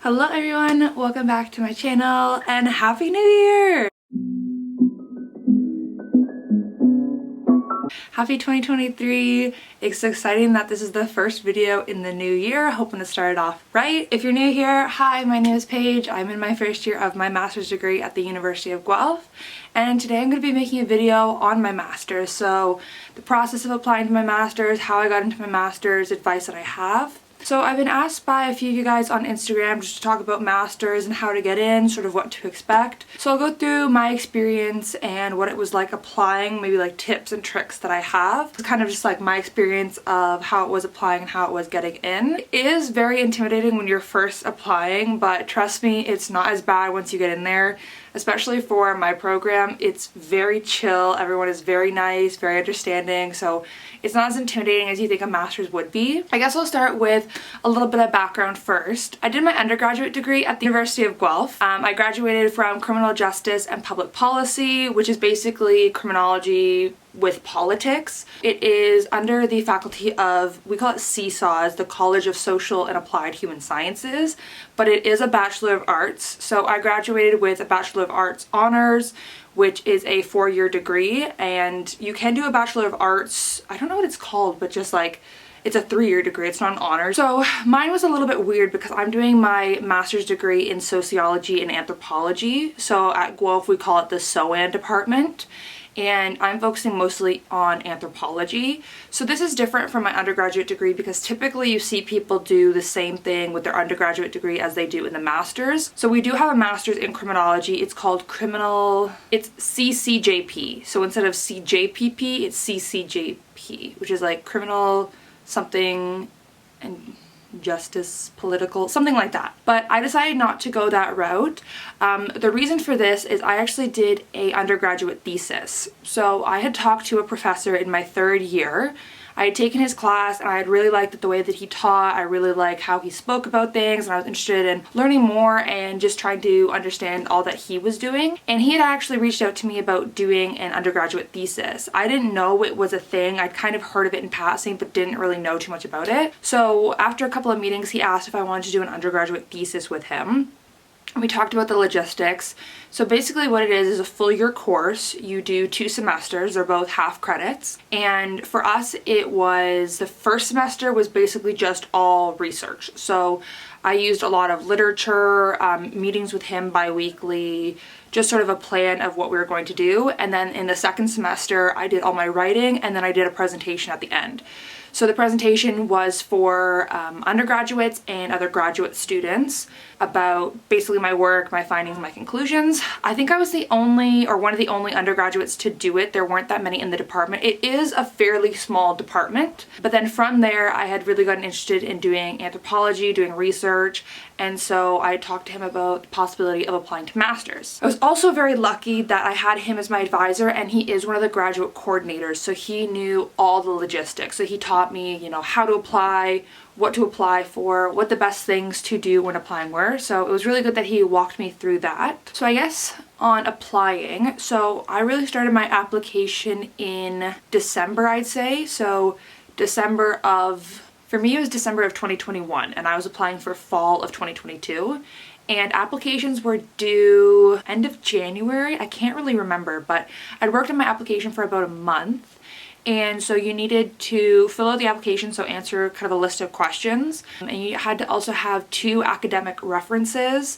Hello everyone, welcome back to my channel and Happy New Year! Happy 2023! It's exciting that this is the first video in the new year, hoping to start it off right. If you're new here, hi, my name is Paige. I'm in my first year of my master's degree at the University of Guelph, and today I'm going to be making a video on my master's. So the process of applying to my master's, how I got into my master's, advice that I have. So I've been asked by a few of you guys on Instagram just to talk about masters and how to get in, sort of what to expect. So I'll go through my experience and what it was like applying, maybe like tips and tricks that I have. It's kind of just like my experience of how it was applying and how it was getting in. It is very intimidating when you're first applying, but trust me, it's not as bad once you get in there. Especially for my program, it's very chill. Everyone is very nice, very understanding, so it's not as intimidating as you think a master's would be. I guess I'll start with a little bit of background first. I did my undergraduate degree at the University of Guelph. I graduated from criminal justice and public policy, which is basically criminology with politics. It is under the faculty of, we call it CSAWS, the College of Social and Applied Human Sciences, but it is a Bachelor of Arts. So I graduated with a Bachelor of Arts honors, which is a 4-year degree, and you can do a Bachelor of Arts, I don't know what it's called, but just like, it's a 3-year degree, it's not an honor. So mine was a little bit weird because I'm doing my master's degree in sociology and anthropology. So at Guelph we call it the SOAN department, and I'm focusing mostly on anthropology. So this is different from my undergraduate degree because typically you see people do the same thing with their undergraduate degree as they do in the master's. So we do have a master's in criminology. It's called it's CCJP. So instead of CJPP, it's CCJP, which is like criminal something and justice, political, something like that. But I decided not to go that route. The reason for this is I actually did a undergraduate thesis. So I had talked to a professor in my 3rd year. I had taken his class and I had really liked the way that he taught. I really liked how he spoke about things, and I was interested in learning more and just trying to understand all that he was doing. And he had actually reached out to me about doing an undergraduate thesis. I didn't know it was a thing. I'd kind of heard of it in passing but didn't really know too much about it. So after a couple of meetings he asked if I wanted to do an undergraduate thesis with him. We talked about the logistics. So basically what it is a full year course. You do 2 semesters, they're both half credits. And for us it was, the first semester was basically just all research. So I used a lot of literature, meetings with him bi-weekly, just sort of a plan of what we were going to do. And then in the second semester I did all my writing, and then I did a presentation at the end. So the presentation was for undergraduates and other graduate students about basically my work, my findings, my conclusions. I think I was the only, or one of the only undergraduates to do it. There weren't that many in the department. It is a fairly small department, but then from there I had really gotten interested in doing anthropology, doing research, and so I talked to him about the possibility of applying to masters. I was also very lucky that I had him as my advisor, and he is one of the graduate coordinators, so he knew all the logistics. So he taught me, you know, how to apply, what to apply for, what the best things to do when applying were. So it was really good that he walked me through that. So I guess on applying, so I really started my application in December, I'd say. So for me it was December of 2021, and I was applying for fall of 2022. And applications were due end of January. I can't really remember, but I'd worked on my application for about a month. And so you needed to fill out the application, so answer kind of a list of questions. And you had to also have 2 academic references.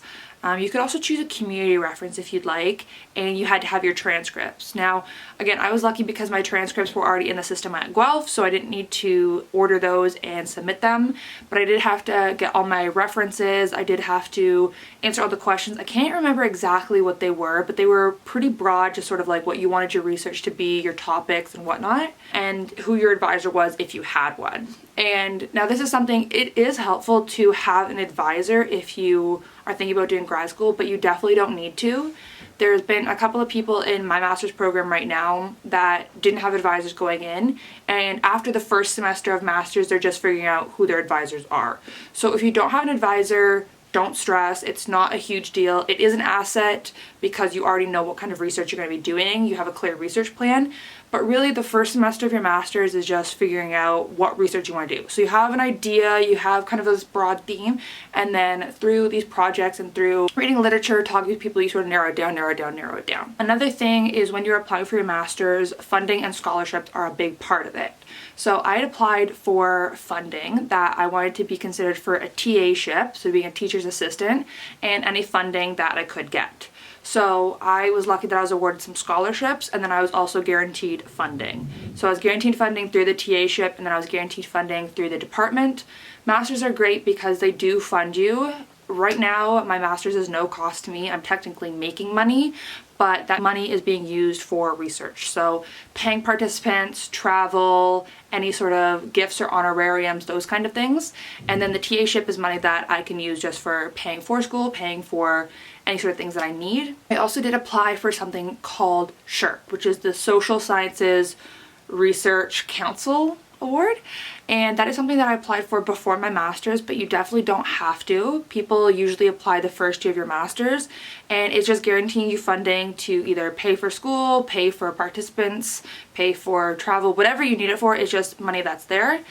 You could also choose a community reference if you'd like, and you had to have your transcripts. Now, again, I was lucky because my transcripts were already in the system at Guelph, so I didn't need to order those and submit them, but I did have to get all my references. I did have to answer all the questions. I can't remember exactly what they were, but they were pretty broad, just sort of like what you wanted your research to be, your topics and whatnot, and who your advisor was if you had one. And now this is something, it is helpful to have an advisor if you are thinking about doing grad school, but you definitely don't need to. There's been a couple of people in my master's program right now that didn't have advisors going in, and after the first semester of master's they're just figuring out who their advisors are. So if you don't have an advisor, don't stress. It's not a huge deal. It is an asset because you already know what kind of research you're going to be doing. You have a clear research plan, But really the first semester of your master's is just figuring out what research you want to do. So you have an idea, you have kind of this broad theme, and then through these projects and through reading literature, talking to people, you sort of narrow it down, narrow it down, narrow it down. Another thing is when you're applying for your master's, funding and scholarships are a big part of it. So I had applied for funding that I wanted to be considered for a TA-ship, so being a teacher's assistant, and any funding that I could get. So I was lucky that I was awarded some scholarships, and then I was also guaranteed funding. So I was guaranteed funding through the TA-ship, and then I was guaranteed funding through the department. Masters are great because they do fund you. Right now, my master's is no cost to me. I'm technically making money, but that money is being used for research. So paying participants, travel, any sort of gifts or honorariums, those kind of things. And then the TA-ship is money that I can use just for paying for school, paying for any sort of things that I need. I also did apply for something called SHRC, which is the Social Sciences Research Council Award, and that is something that I applied for before my master's, but you definitely don't have to. People usually apply the first year of your master's, and it's just guaranteeing you funding to either pay for school, pay for participants, pay for travel, whatever you need it for. It's just money that's there.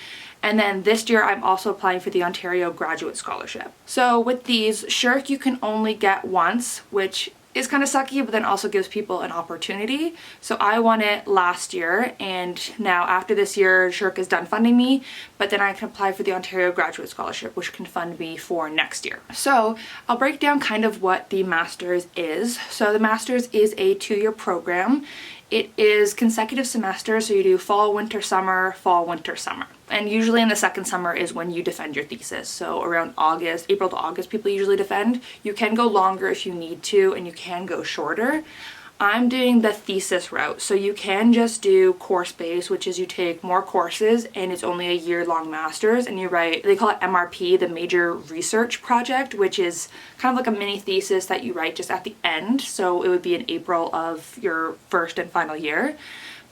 And then this year I'm also applying for the Ontario Graduate Scholarship. So with these, SHRC you can only get once, which is kind of sucky, but then also gives people an opportunity. So I won it last year, and now after this year, SHRC is done funding me, but then I can apply for the Ontario Graduate Scholarship, which can fund me for next year. So I'll break down kind of what the master's is. So the master's is a 2-year program. It is consecutive semesters, so you do fall, winter, summer, fall, winter, summer. And usually in the second summer is when you defend your thesis. So around August, April to August, people usually defend. You can go longer if you need to, and you can go shorter. I'm doing the thesis route, so you can just do course-based, which is you take more courses and it's only a year-long master's, and you write, they call it MRP, the major research project, which is kind of like a mini thesis that you write just at the end. So it would be in April of your first and final year.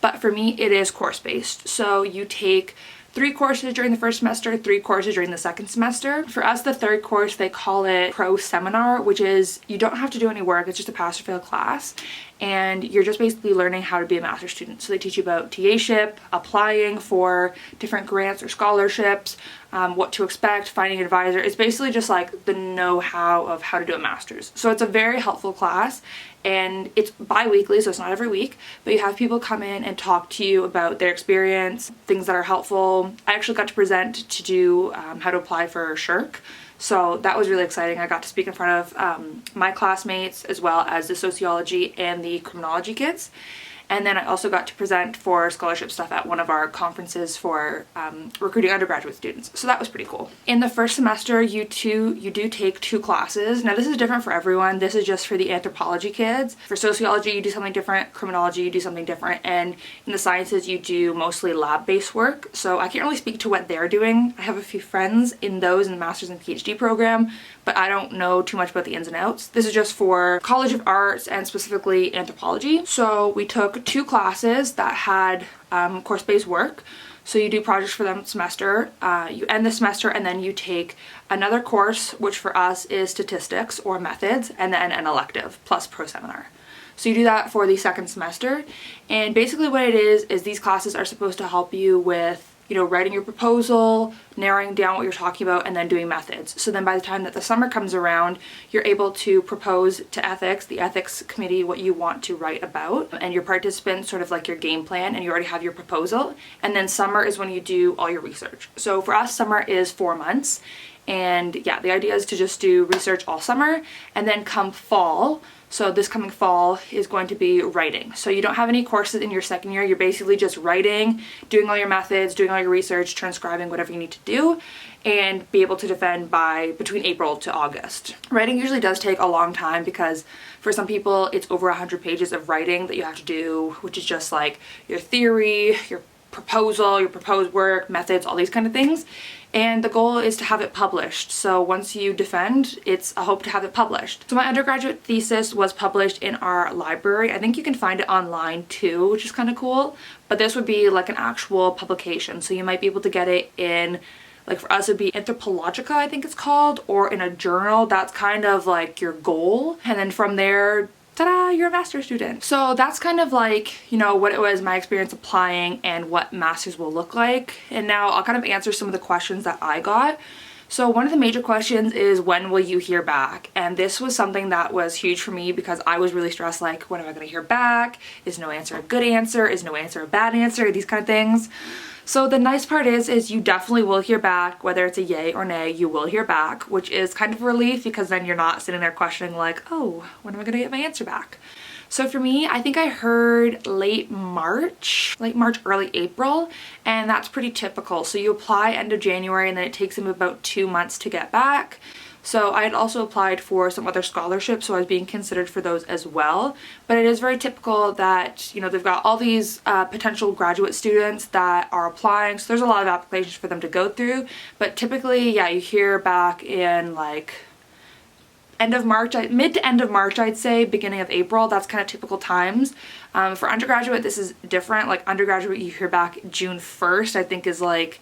But for me, it is course-based. So you take 3 courses during the first semester, 3 courses during the second semester. For us, the third course, they call it Pro Seminar, which is you don't have to do any work, it's just a pass or fail class. And you're just basically learning how to be a master's student. So they teach you about TA-ship, applying for different grants or scholarships, what to expect, finding an advisor. It's basically just like the know-how of how to do a master's. So it's a very helpful class, and it's bi-weekly, so it's not every week, but you have people come in and talk to you about their experience, things that are helpful. I actually got to present to do how to apply for SHRC. So that was really exciting. I got to speak in front of my classmates as well as the sociology and the criminology kids. And then I also got to present for scholarship stuff at one of our conferences for recruiting undergraduate students. So that was pretty cool. In the first semester, you do take 2 classes. Now this is different for everyone. This is just for the anthropology kids. For sociology, you do something different. Criminology, you do something different. And in the sciences, you do mostly lab-based work. So I can't really speak to what they're doing. I have a few friends in those in the master's and PhD program, but I don't know too much about the ins and outs. This is just for College of Arts and specifically anthropology. So we took 2 classes that had course-based work. So you do projects for them semester, you end the semester, and then you take another course, which for us is statistics or methods, and then an elective plus pro seminar. So you do that for the second semester, and basically what it is these classes are supposed to help you with, you know, writing your proposal, narrowing down what you're talking about, and then doing methods. So then by the time that the summer comes around, you're able to propose to ethics, the ethics committee, what you want to write about, and your participants sort of like your game plan, and you already have your proposal. And then summer is when you do all your research. So for us, summer is 4 months. And yeah, the idea is to just do research all summer, and then come fall, so this coming fall is going to be writing. So you don't have any courses in your second year. You're basically just writing, doing all your methods, doing all your research, transcribing whatever you need to do, and be able to defend by between April to August. Writing usually does take a long time because for some people it's over 100 pages of writing that you have to do, which is just like your theory, your proposal, your proposed work, methods, all these kind of things. And the goal is to have it published. So once you defend, it's a hope to have it published. So my undergraduate thesis was published in our library. I think you can find it online too, which is kind of cool. But this would be like an actual publication. So you might be able to get it in, like for us, it'd be Anthropologica, I think it's called, or in a journal. That's kind of like your goal. And then from there, ta-da, you're a master's student. So that's kind of like, you know, what it was my experience applying and what master's will look like. And now I'll kind of answer some of the questions that I got. So one of the major questions is, when will you hear back? And this was something that was huge for me because I was really stressed, like, when am I going to hear back? Is no answer a good answer? Is no answer a bad answer? These kind of things. So the nice part is you definitely will hear back, whether it's a yay or nay, you will hear back, which is kind of a relief because then you're not sitting there questioning like, oh, when am I going to get my answer back? So for me, I think I heard late March, early April, and that's pretty typical. So you apply end of January and then it takes them about 2 months to get back. So I had also applied for some other scholarships, so I was being considered for those as well. But it is very typical that, you know, they've got all these potential graduate students that are applying, so there's a lot of applications for them to go through. But typically, yeah, you hear back in like end of March, mid to end of March, I'd say, beginning of April. That's kind of typical times. For undergraduate, this is different. Like undergraduate, you hear back June 1st, I think is like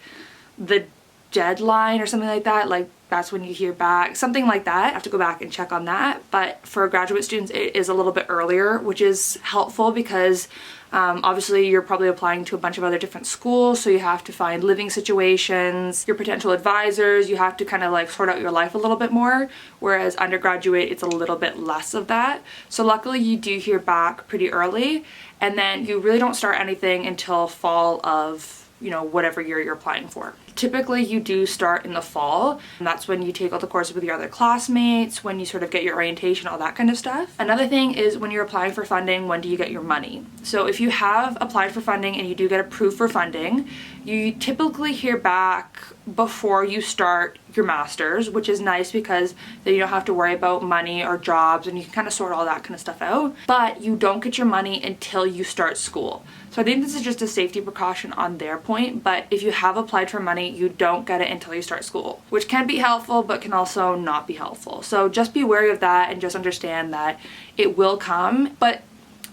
the deadline or something like that. Like that's when you hear back, something like that. I have to go back and check on that. But for graduate students, it is a little bit earlier, which is helpful because obviously you're probably applying to a bunch of other different schools, so you have to find living situations, your potential advisors, you have to kind of like sort out your life a little bit more, whereas undergraduate, it's a little bit less of that. So luckily you do hear back pretty early, and then you really don't start anything until fall of, you know, whatever year you're applying for. Typically you do start in the fall, and that's when you take all the courses with your other classmates, when you sort of get your orientation, all that kind of stuff. Another thing is when you're applying for funding, when do you get your money? So if you have applied for funding and you do get approved for funding, you typically hear back before you start your master's, which is nice because then you don't have to worry about money or jobs and you can kind of sort all that kind of stuff out. But you don't get your money until you start school. So I think this is just a safety precaution on their point, but if you have applied for money, you don't get it until you start school, which can be helpful but can also not be helpful. So just be wary of that and just understand that it will come. But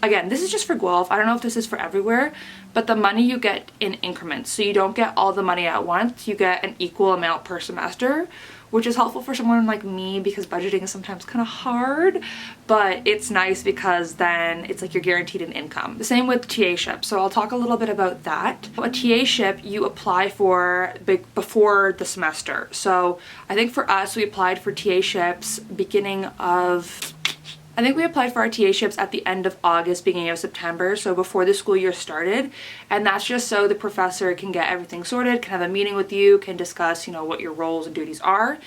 again, this is just for Guelph. I don't know if this is for everywhere, but the money you get in increments. So you don't get all the money at once. You get an equal amount per semester, which is helpful for someone like me because budgeting is sometimes kind of hard, but it's nice because then it's like you're guaranteed an income. The same with TA-ship. So I'll talk a little bit about that. A TA-ship you apply for before the semester. So I think for us, we applied for TA-ships I think we applied for our TA-ships at the end of August, beginning of September, so before the school year started. And that's just so the professor can get everything sorted, can have a meeting with you, can discuss, you know, what your roles and duties are.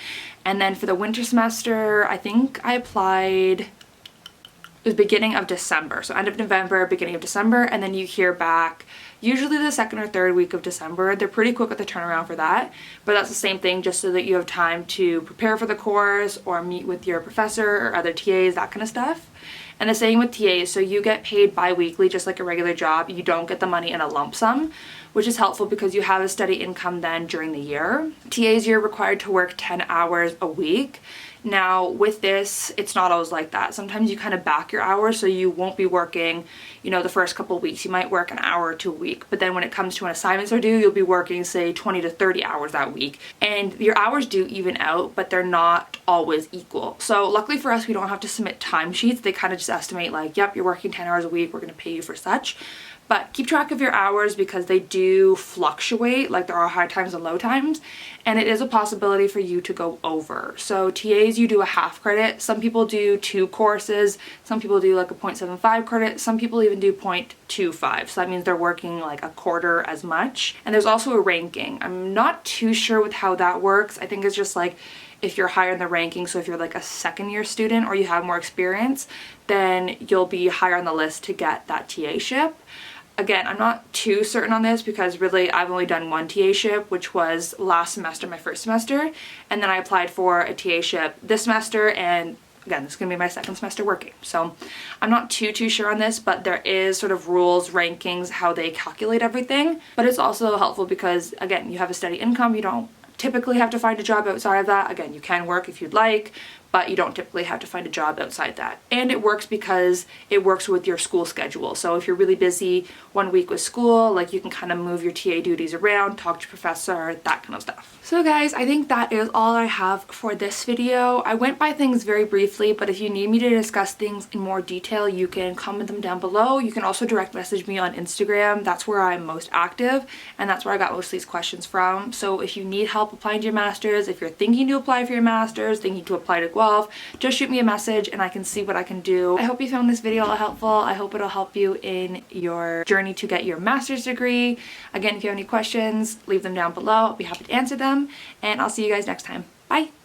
And then for the winter semester, I think I applied, it was beginning of December, so end of November, beginning of December, and then you hear back usually the second or third week of December. They're pretty quick with the turnaround for that, but that's the same thing, just so that you have time to prepare for the course or meet with your professor or other TAs, that kind of stuff. And the same with TAs, so you get paid bi-weekly just like a regular job. You don't get the money in a lump sum, which is helpful because you have a steady income then during the year. TAs, you're required to work 10 hours a week. Now with this, it's not always like that. Sometimes you kind of back your hours, so you won't be working, you know, the first couple of weeks. You might work an hour or two a week, but then when it comes to when assignments are due, you'll be working say 20 to 30 hours that week. And your hours do even out, but they're not always equal. So luckily for us, we don't have to submit timesheets. They kind of just estimate like, yep, you're working 10 hours a week, we're gonna pay you for such. But keep track of your hours because they do fluctuate, like there are high times and low times, and it is a possibility for you to go over. So TAs, you do a half credit. Some people do 2 courses, some people do like a 0.75 credit, some people even do 0.25. So that means they're working like a quarter as much. And there's also a ranking. I'm not too sure with how that works. I think it's just like if you're higher in the ranking, so if you're like a second year student or you have more experience, then you'll be higher on the list to get that TA-ship. Again, I'm not too certain on this because really I've only done one TA-ship, which was last semester, my first semester, and then I applied for a TA-ship this semester, and again, this is going to be my second semester working. So I'm not too sure on this, but there is sort of rules, rankings, how they calculate everything. But it's also helpful because, again, you have a steady income. You don't typically have to find a job outside of that. Again, you can work if you'd like, but you don't typically have to find a job outside that. And it works because it works with your school schedule. So if you're really busy one week with school, like you can kind of move your TA duties around, talk to your professor, that kind of stuff. So guys, I think that is all I have for this video. I went by things very briefly, but if you need me to discuss things in more detail, you can comment them down below. You can also direct message me on Instagram. That's where I'm most active, and that's where I got most of these questions from. So if you need help applying to your master's, if you're thinking to apply for your master's, thinking to apply to guelph, just shoot me a message and I can see what I can do. I hope you found this video helpful. I hope it'll help you in your journey to get your master's degree. Again, if you have any questions, leave them down below. I'll be happy to answer them, and I'll see you guys next time. Bye!